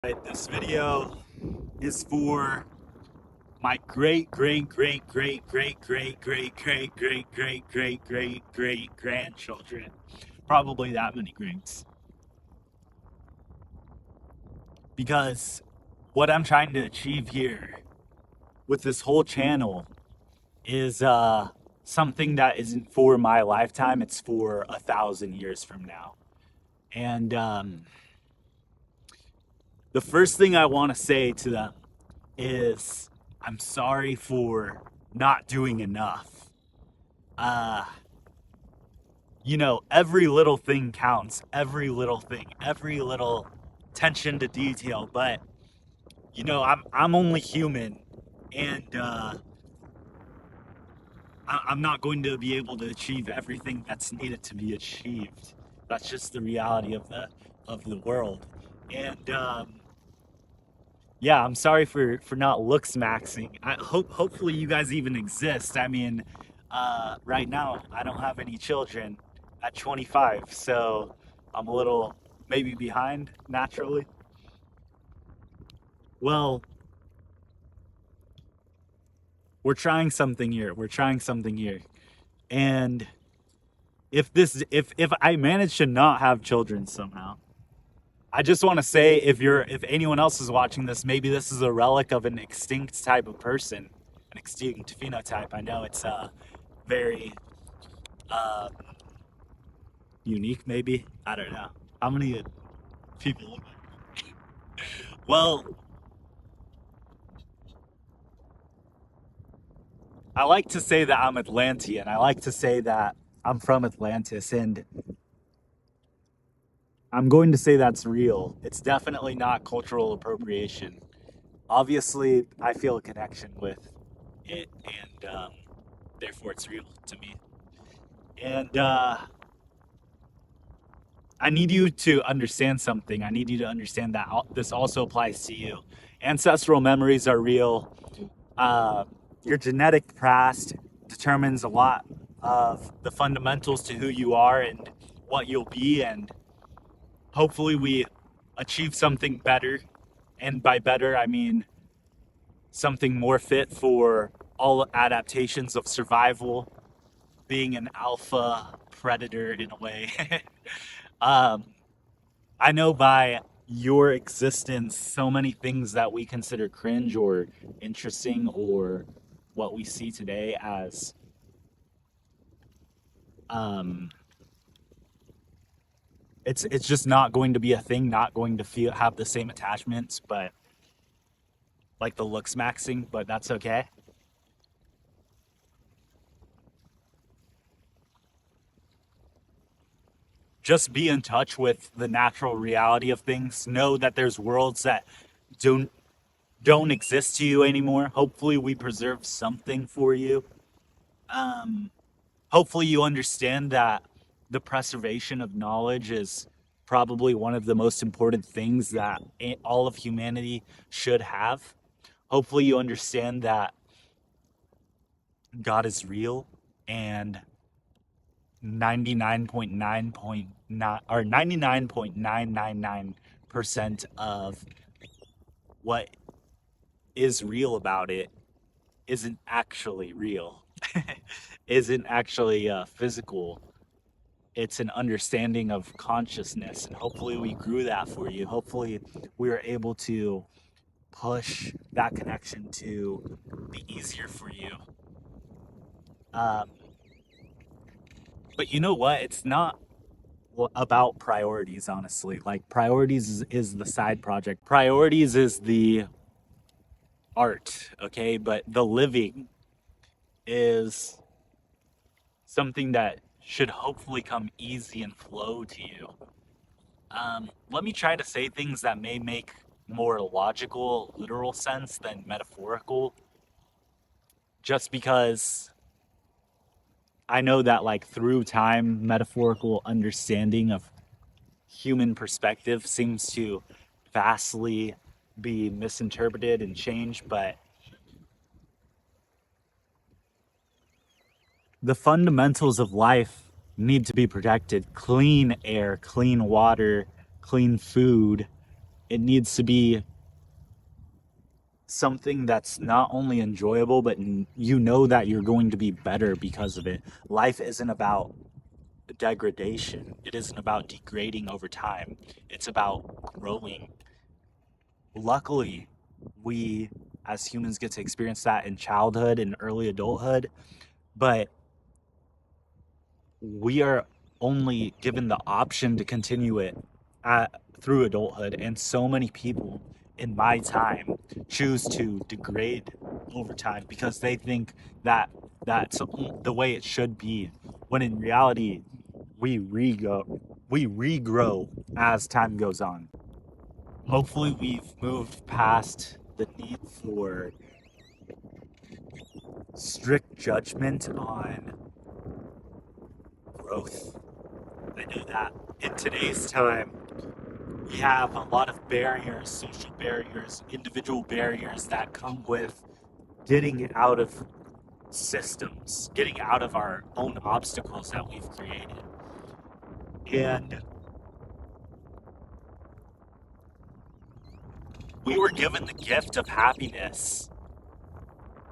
Right, this video is for my great great great great great great great great great great great great great grandchildren. Probably that many greats. Because what I'm trying to achieve here with this whole channel is something that isn't for my lifetime, it's for 1,000 years from now. And the first thing I want to say to them is I'm sorry for not doing enough. Uh, every little thing counts, every little thing, every little attention to detail. But I'm only human, and I'm not going to be able to achieve everything that's needed to be achieved. That's just the reality of the world, and yeah, I'm sorry for not looks maxing. Hopefully you guys even exist. I mean, right now I don't have any children at 25, so I'm a little maybe behind naturally. Well, we're trying something here. We're trying something here. And if I manage to not have children somehow, I just want to say if anyone else is watching this, maybe this is a relic of an extinct type of person, an extinct phenotype. I know it's very uh, unique, maybe. I don't know. How many people? Well, I like to say that I'm Atlantean. I like to say that I'm from Atlantis, and I'm going to say that's real. It's definitely not cultural appropriation. Obviously, I feel a connection with it, and therefore it's real to me. And I need you to understand something. I need you to understand that this also applies to you. Ancestral memories are real. Uh, your genetic past determines a lot of the fundamentals to who you are and what you'll be. And hopefully, we achieve something better. And by better, I mean something more fit for all adaptations of survival, being an alpha predator in a way. um, I know by your existence, so many things that we consider cringe or interesting or what we see today as um, it's just not going to be a thing, not going to feel have the same attachments, but like the looks maxing, but that's okay. Just be in touch with the natural reality of things. Know that there's worlds that don't don't exist to you anymore. Hopefully, we preserve something for you. Um, Hopefully you understand that the preservation of knowledge is probably one of the most important things that all of humanity should have. Hopefully you understand that God is real and 99.9 or 99.999% of what is real about it isn't actually real. Isn't actually physical. It's an understanding of consciousness, and hopefully we grew that for you. Hopefully we were able to push that connection to be easier for you. um, but you know what, it's not about priorities, honestly. Like, priorities is the side project, priorities is the art, okay, but the living is something that should hopefully come easy and flow to you. Let me try to say things that may make more logical, literal sense than metaphorical, just because I know that, like, through time, metaphorical understanding of human perspective seems to vastly be misinterpreted and changed, but the fundamentals of life need to be protected: clean air, clean water, clean food, It needs to be something that's not only enjoyable, but you know that you're going to be better because of it. Life isn't about degradation, it isn't about degrading over time, it's about growing. Luckily, we as humans get to experience that in childhood and early adulthood, but we are only given the option to continue it through adulthood. And so many people in my time choose to degrade over time because they think that that's the way it should be, when in reality we regrow as time goes on. Hopefully we've moved past the need for strict judgment on growth. I know that in today's time, we have a lot of barriers, social barriers, individual barriers that come with getting out of systems, getting out of our own obstacles that we've created. And we were given the gift of happiness,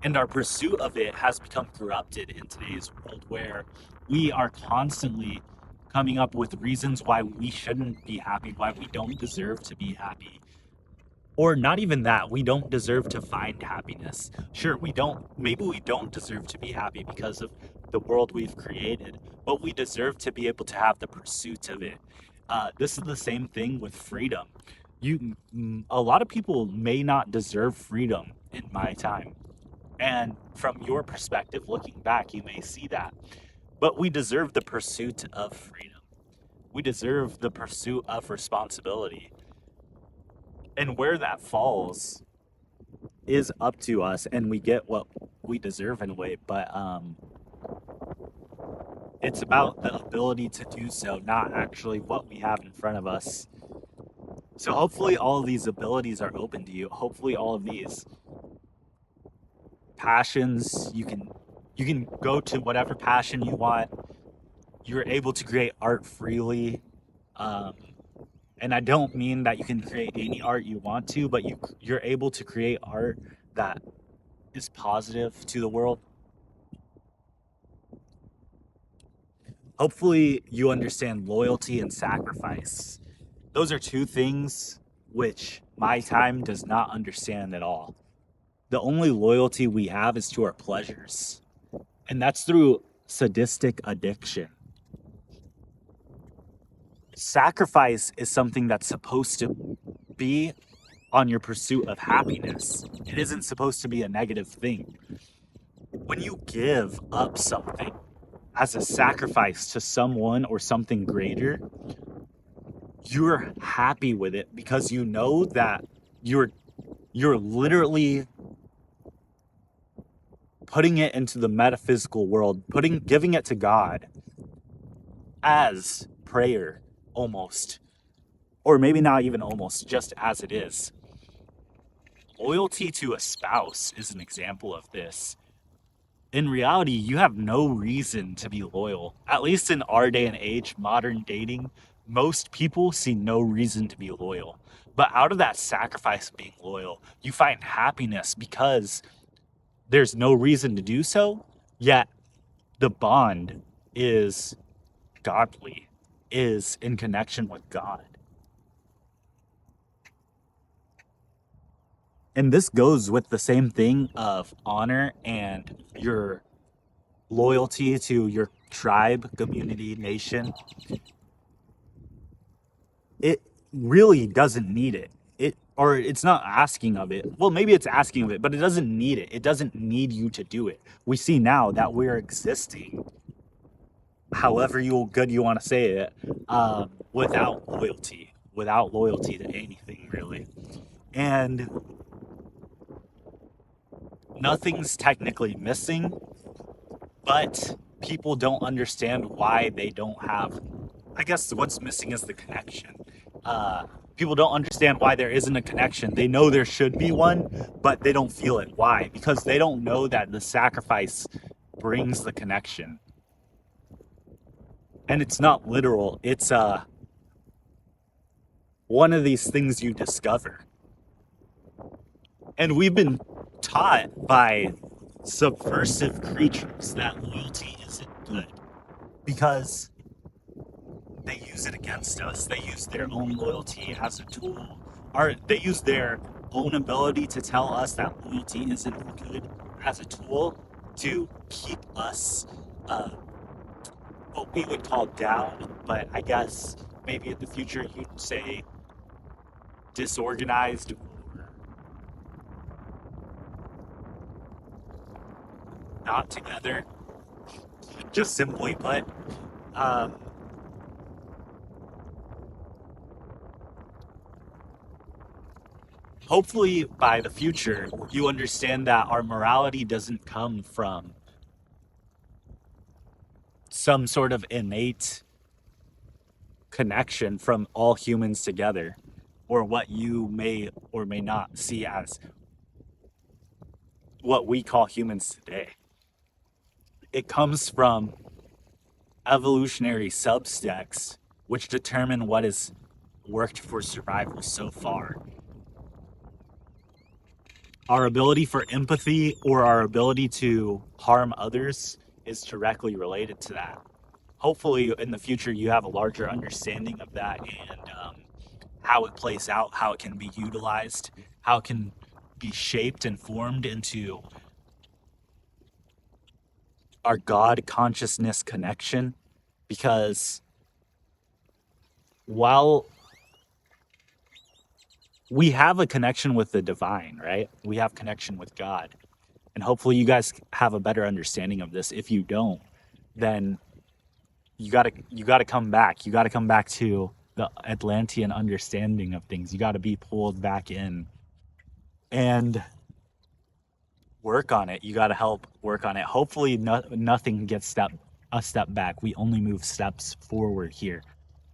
and our pursuit of it has become corrupted in today's world where we are constantly coming up with reasons why we shouldn't be happy, why we don't deserve to be happy. Or not even that, we don't deserve to find happiness. Sure, maybe we don't deserve to be happy because of the world we've created, but we deserve to be able to have the pursuit of it. This is the same thing with freedom. A lot of people may not deserve freedom in my time. And from your perspective, looking back, you may see that. But we deserve the pursuit of freedom. We deserve the pursuit of responsibility. And where that falls is up to us, and we get what we deserve in a way, but it's about the ability to do so, not actually what we have in front of us. So hopefully all of these abilities are open to you. Hopefully all of these passions, you can go to whatever passion you want. You're able to create art freely. Um, and I don't mean that you can create any art you want to, but you're able to create art that is positive to the world. Hopefully you understand loyalty and sacrifice. Those are two things which my time does not understand at all. The only loyalty we have is to our pleasures, and that's through sadistic addiction. Sacrifice is something that's supposed to be on your pursuit of happiness. It isn't supposed to be a negative thing. When you give up something as a sacrifice to someone or something greater, you're happy with it because you know that you're you're literally putting it into the metaphysical world, giving it to God as prayer almost, or maybe not even almost, just as it is. Loyalty to a spouse is an example of this. In reality, you have no reason to be loyal. At least in our day and age, modern dating, most people see no reason to be loyal. But out of that sacrifice of being loyal, you find happiness because there's no reason to do so, yet the bond is godly, is in connection with God. And this goes with the same thing of honor and your loyalty to your tribe, community, nation. It really doesn't need it. Or it's not asking of it. Well, maybe it's asking of it, but it doesn't need it. It doesn't need you to do it. We see now that we're existing, however good you want to say it, without loyalty to anything really, and nothing's technically missing, but people don't understand why they don't have. I guess what's missing is the connection. People don't understand why there isn't a connection. They know there should be one, but they don't feel it. Why? Because they don't know that the sacrifice brings the connection. And it's not literal. one of these things you discover. And we've been taught by subversive creatures that loyalty isn't good because they use it against us. They use their own loyalty as a tool, or they use their own ability to tell us that loyalty isn't good as a tool to keep us, uh, what we would call down, but I guess maybe in the future you'd say disorganized or not together, just simply put. Um, Hopefully, by the future, you understand that our morality doesn't come from some sort of innate connection from all humans together, or what you may or may not see as what we call humans today. It comes from evolutionary subsects, which determine what has worked for survival so far. Our ability for empathy or our ability to harm others is directly related to that. Hopefully, in the future, you have a larger understanding of that and how it plays out, how it can be utilized, how it can be shaped and formed into our God consciousness connection. Because while we have a connection with the divine, right? We have connection with God. And hopefully you guys have a better understanding of this. If you don't, then you gotta come back. You gotta come back to the Atlantean understanding of things. You gotta be pulled back in and work on it. You gotta help work on it. Hopefully nothing gets a step back. We only move steps forward here.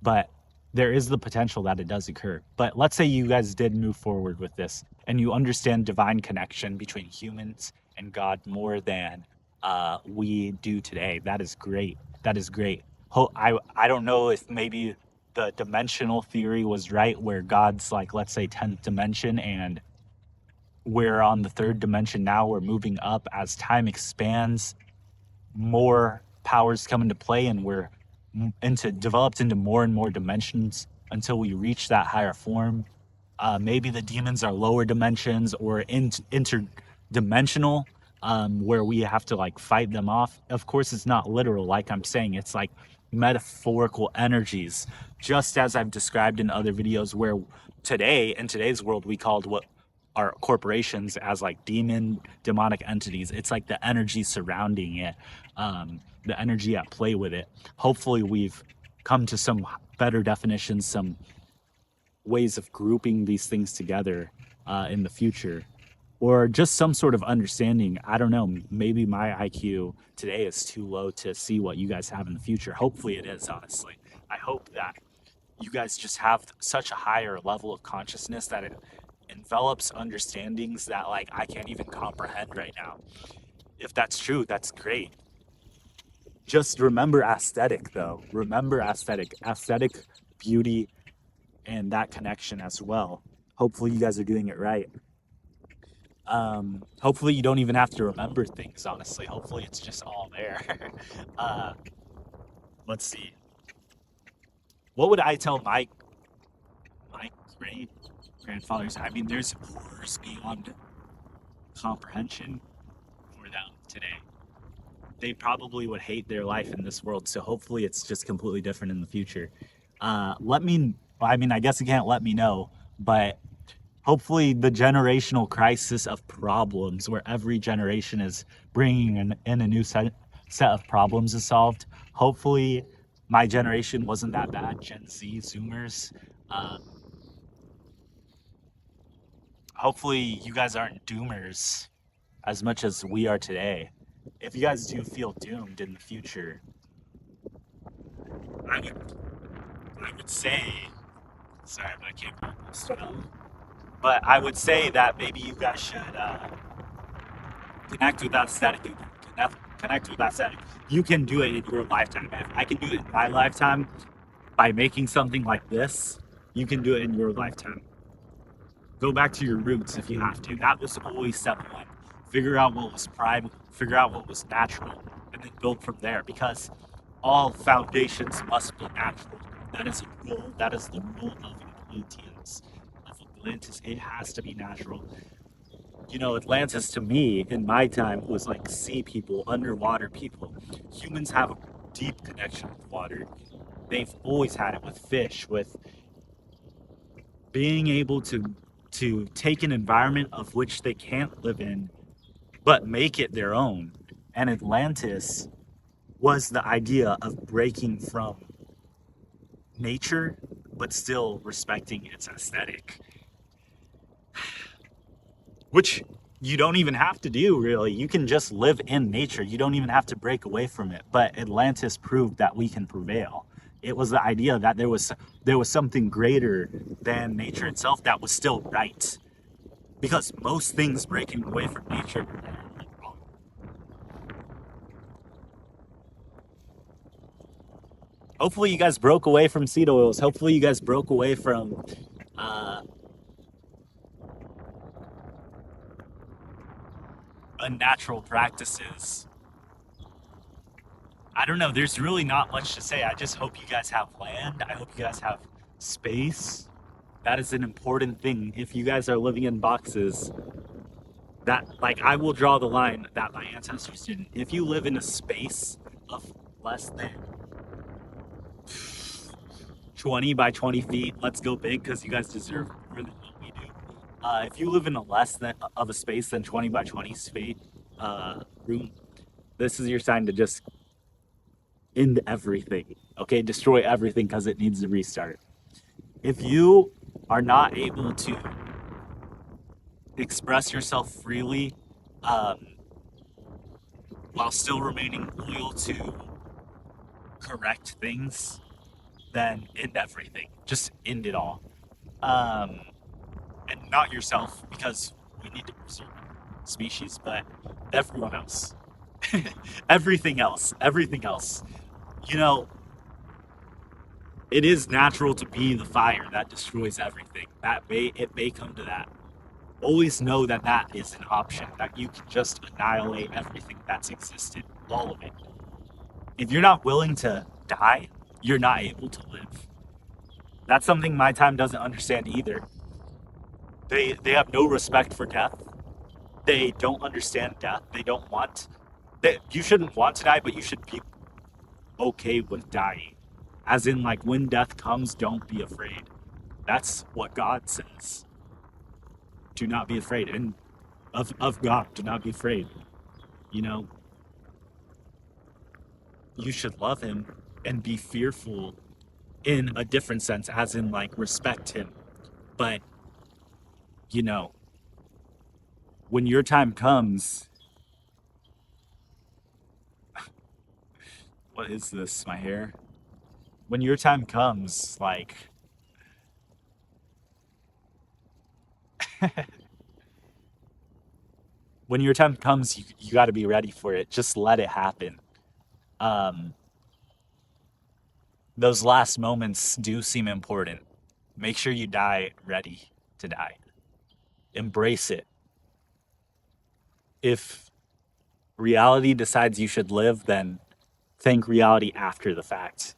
But there is the potential that it does occur. But let's say you guys did move forward with this and you understand divine connection between humans and God more than we do today. That is great. That is great. I don't know if maybe the dimensional theory was right, where God's like, let's say, 10th dimension, and we're on the third dimension now. We're moving up as time expands, more powers come into play, and we're into developed into more and more dimensions until we reach that higher form. Maybe the demons are lower dimensions or interdimensional, where we have to like fight them off. Of course, it's not literal, like I'm saying. It's like metaphorical energies, just as I've described in other videos, where today, in today's world, we called what our corporations as like demonic entities. It's like the energy surrounding it, the energy at play with it. Hopefully, we've come to some better definitions, some ways of grouping these things together in the future, or just some sort of understanding. I don't know. Maybe my IQ today is too low to see what you guys have in the future. Hopefully, it is, honestly. I hope that you guys just have such a higher level of consciousness that it envelops understandings that like I can't even comprehend right now. If that's true, that's great. Just remember aesthetic though. Remember aesthetic beauty and that connection as well. Hopefully you guys are doing it right. Hopefully you don't even have to remember things, honestly. Hopefully it's just all there. uh, let's see. What would I tell my great grandfathers? I mean, there's horrors beyond comprehension for them today. They probably would hate their life in this world. So hopefully it's just completely different in the future. Let me, I mean, I guess you can't let me know, but hopefully the generational crisis of problems, where every generation is bringing in a new set of problems is solved. Hopefully my generation wasn't that bad. Gen Z, Zoomers. Um, Hopefully you guys aren't doomers as much as we are today. If you guys do feel doomed in the future, I would I would say, sorry, but I can't spell. But I would say that maybe you guys should connect with that aesthetic. Connect with that aesthetic. You can do it in your lifetime. If I can do it in my lifetime by making something like this, You can do it in your lifetime. Go back to your roots if you have to. That was always step one. Figure out what was prime, figure out what was natural, and then build from there because all foundations must be natural. That is a rule. That is the rule of Atlanteans. Of Atlantis, it has to be natural. Atlantis to me in my time was like sea people, underwater people. Humans have a deep connection with water. They've always had it with fish, with being able to take an environment of which they can't live in, but make it their own. And Atlantis was the idea of breaking from nature, but still respecting its aesthetic, which you don't even have to do really. You can just live in nature. You don't even have to break away from it. But Atlantis proved that we can prevail. It was the idea that there was something greater than nature itself that was still right. Because most things breaking away from nature are wrong. Hopefully you guys broke away from seed oils. Hopefully you guys broke away from uh, unnatural practices. I don't know. There's really not much to say. I just hope you guys have land. I hope you guys have space. That is an important thing. If you guys are living in boxes, that like I will draw the line that my ancestors didn't. If you live in a space of less than 20 by 20 feet, let's go big because you guys deserve more than what we do. If you live in a less than of a space than 20 by 20 feet room, this is your sign to just end everything. Okay, destroy everything because it needs to restart. If you are not able to express yourself freely um, while still remaining loyal to correct things, then end everything. Just end it all. Um, and not yourself, because we need to preserve species, but everyone else. Everything else. Everything else. You know, it is natural to be the fire that destroys everything. It may come to that. Always know that that is an option, that you can just annihilate everything that's existed, all of it. If you're not willing to die, you're not able to live. That's something my time doesn't understand either. They have no respect for death. They don't understand death. They don't want that. You shouldn't want to die, but you should be okay with dying. As in, like, when death comes, don't be afraid. That's what God says. Do not be afraid. And of God, do not be afraid. You know, you should love him and be fearful in a different sense, as in, like, respect him. But, you know, when your time comes, what is this? My hair? When your time comes, like, when your time comes, you got to be ready for it. Just let it happen. Um, those last moments do seem important. Make sure you die ready to die. Embrace it. If reality decides you should live, then thank reality after the fact.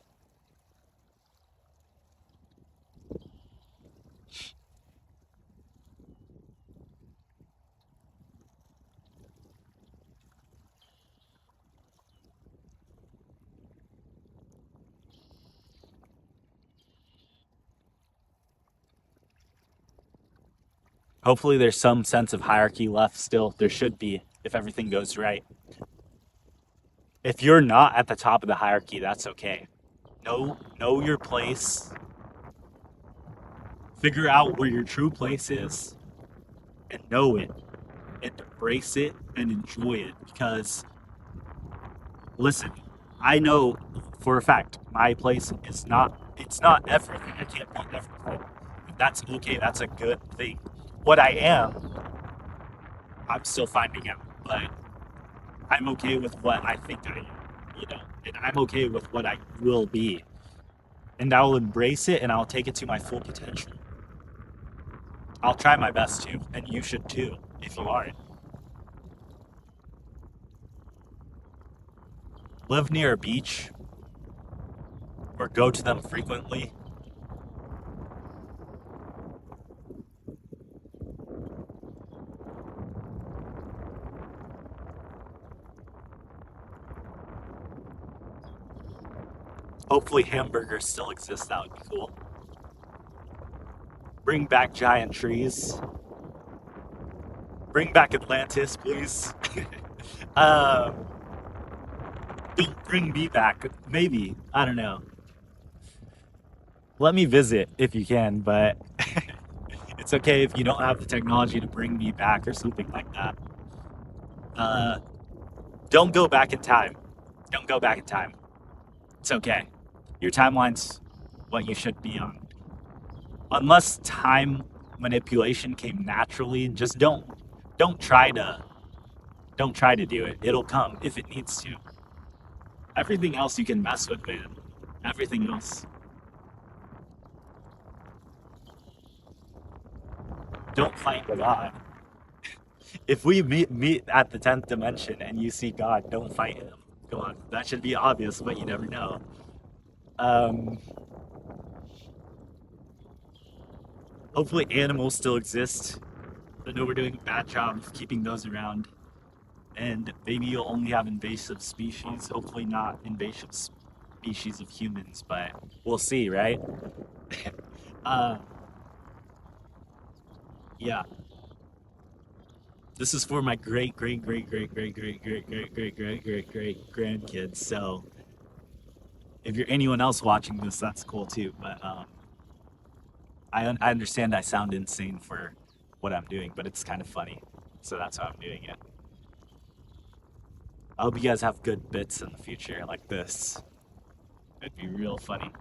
Hopefully, there's some sense of hierarchy left still. There should be if everything goes right. If you're not at the top of the hierarchy, that's okay. Know your place. Figure out where your true place is and know it and embrace it and enjoy it because listen, I know for a fact my place is not it's not everything. I can't be everything. That's okay, that's a good thing. What I am, I'm still finding out, but I'm okay with what I think I am, and I'm okay with what I will be. and I will embrace it and I'll take it to my full potential. I'll try my best to, and you should too, if you aren't. Live near a beach or go to them frequently. Hopefully, hamburgers still exist. That would be cool. Bring back giant trees. Bring back Atlantis, please. um, don't bring me back. Maybe. I don't know. Let me visit if you can, but it's okay if you don't have the technology to bring me back or something like that. Uh, don't go back in time. Don't go back in time. It's okay. Your timeline's what you should be on. Unless time manipulation came naturally, just don't try to don't try to do it. It'll come if it needs to. Everything else you can mess with, man. Everything else. Don't fight God. If we meet at the 10th dimension and you see God, don't fight him. Come on. That should be obvious, but you never know. Um, hopefully animals still exist. I know we're doing a bad job of keeping those around. And maybe you'll only have invasive species. Hopefully not invasive species of humans, but we'll see, right? Uh, yeah. This is for my great grandkids. So if you're anyone else watching this, that's cool too. But I understand I sound insane for what I'm doing, but it's kind of funny. So that's how I'm doing it. I hope you guys have good bits in the future like this. It'd be real funny.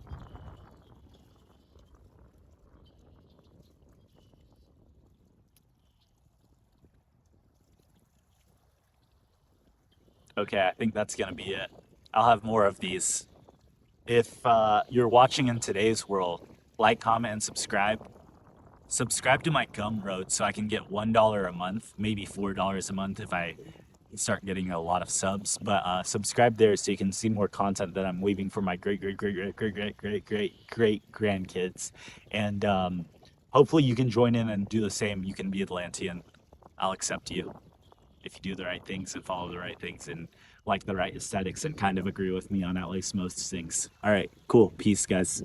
Okay, I think that's gonna be it. I'll have more of these. If you're watching in today's world, like, comment, and subscribe. Subscribe to my Gumroad so I can get $1 a month, maybe $4 a month if I start getting a lot of subs. But subscribe there so you can see more content that I'm leaving for my great grandkids. And hopefully you can join in and do the same. You can be Atlantean. I'll accept you if you do the right things and follow the right things and like the right aesthetics and kind of agree with me on at least most things. All right, cool. Peace, guys.